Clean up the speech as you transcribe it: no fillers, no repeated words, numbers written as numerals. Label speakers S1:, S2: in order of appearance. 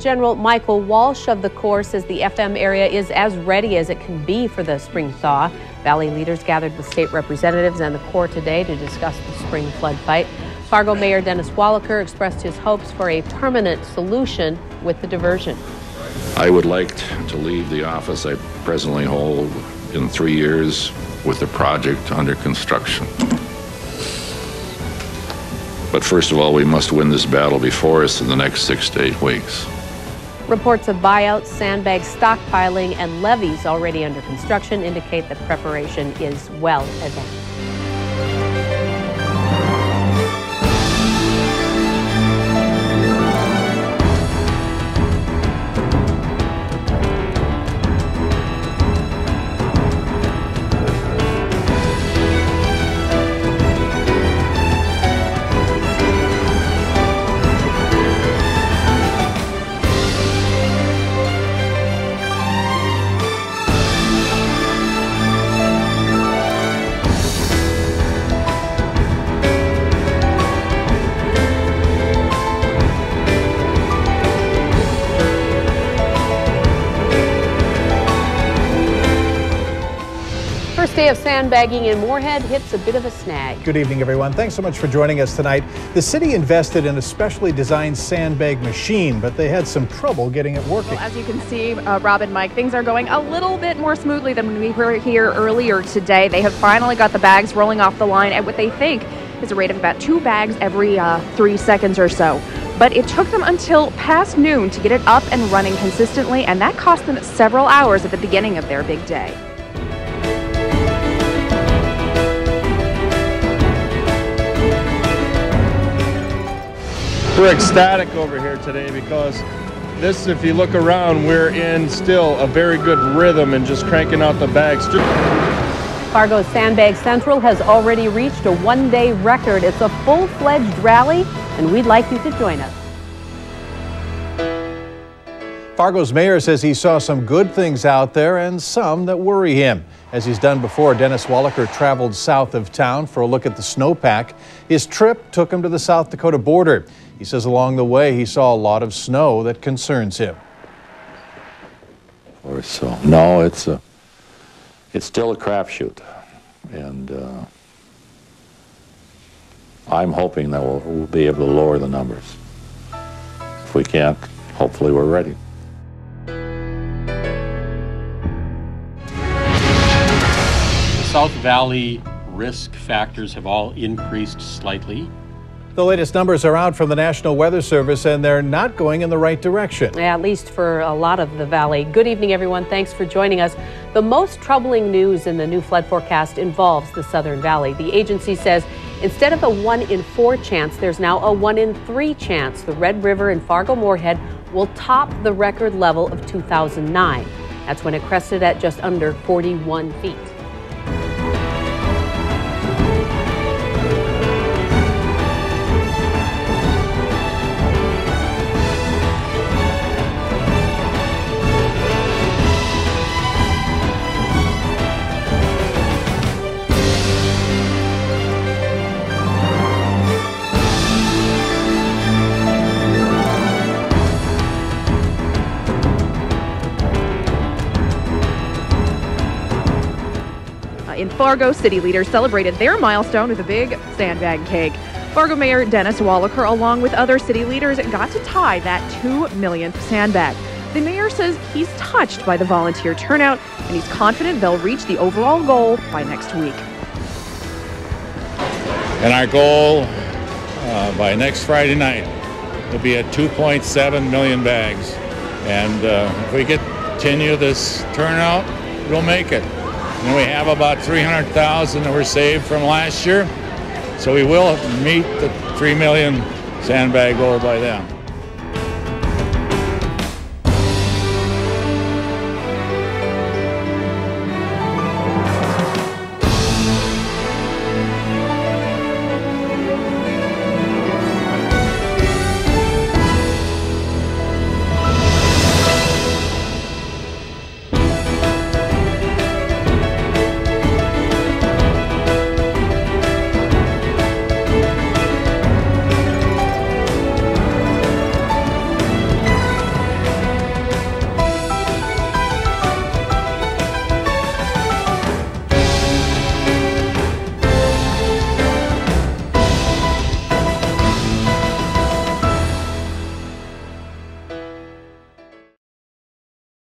S1: General Michael Walsh of the Corps says the FM area is as ready as it can be for the spring thaw. Valley leaders gathered with state representatives and the Corps today to discuss the spring flood fight. Fargo Mayor Dennis Wallaker expressed his hopes for a permanent solution with the diversion.
S2: I would like to leave the office I presently hold in 3 years with the project under construction. But first of all, we must win this battle before us in the next 6 to 8 weeks.
S1: Reports of buyouts, sandbag stockpiling, and levees already under construction indicate that preparation is well advanced. First day of sandbagging in Moorhead hits a bit of a snag.
S3: Good evening, everyone. Thanks so much for joining us tonight. The city invested in a specially designed sandbag machine, but they had some trouble getting it working.
S4: Well, as you can see, Rob and Mike, things are going a little bit more smoothly than when we were here earlier today. They have finally got the bags rolling off the line at what they think is a rate of about 2 bags every 3 seconds or so. But it took them until past noon to get it up and running consistently, and that cost them several hours at the beginning of their big day.
S5: We're ecstatic over here today because this, if you look around, we're in still a very good rhythm and just cranking out the bags.
S1: Fargo's Sandbag Central has already reached a one-day record. It's a full-fledged rally, and we'd like you to join us.
S3: Fargo's mayor says he saw some good things out there and some that worry him. As he's done before, Dennis Wallaker traveled south of town for a look at the snowpack. His trip took him to the South Dakota border. He says along the way he saw a lot of snow that concerns him.
S2: Or so. No, it's still a crapshoot, and I'm hoping that we'll be able to lower the numbers. If we can't, hopefully we're ready.
S6: The South Valley risk factors have all increased slightly.
S3: The latest numbers are out from the National Weather Service, and they're not going in the right direction.
S1: Yeah, at least for a lot of the valley. Good evening, everyone. Thanks for joining us. The most troubling news in the new flood forecast involves the Southern Valley. The agency says instead of a 1 in 4 chance, there's now a 1 in 3 chance the Red River in Fargo-Moorhead will top the record level of 2009. That's when it crested at just under 41 feet.
S4: In Fargo, city leaders celebrated their milestone with a big sandbag cake. Fargo Mayor Dennis Wallaker, along with other city leaders, got to tie that 2 millionth sandbag. The mayor says he's touched by the volunteer turnout, and he's confident they'll reach the overall goal by next week.
S7: And our goal by next Friday night will be at 2.7 million bags. And if we continue this turnout, we'll make it. And we have about 300,000 that were saved from last year, so we will meet the 3 million sandbag goal by then.